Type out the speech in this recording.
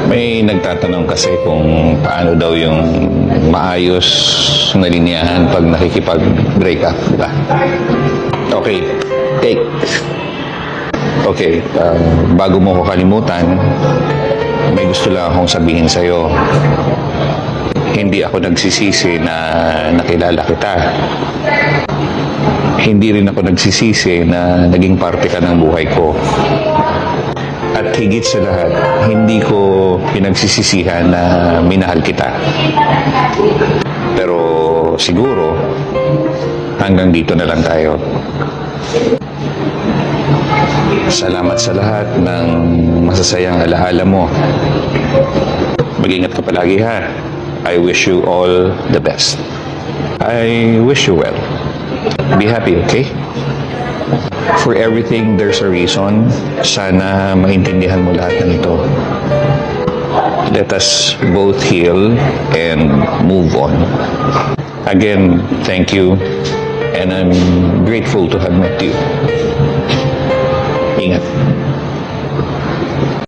May nagtatanong kasi kung paano daw yung maayos na linyahan pag nakikipag-break up, di ba? Okay, take. Okay, bago mo ko kalimutan, may gusto lang akong sabihin sa'yo. Hindi ako nagsisisi na nakilala kita. Hindi rin ako nagsisisi na naging parte ka ng buhay ko. At higit sa lahat, hindi ko pinagsisisihan na minahal kita. Pero siguro, hanggang dito na lang tayo. Salamat sa lahat ng masasayang alaala mo. Mag-ingat ka palagi, ha? I wish you all the best. I wish you well. Be happy, okay? For everything, there's a reason. Sana maintindihan mo lahat ng ito. Let us both heal and move on. Again, thank you. And I'm grateful to have met you.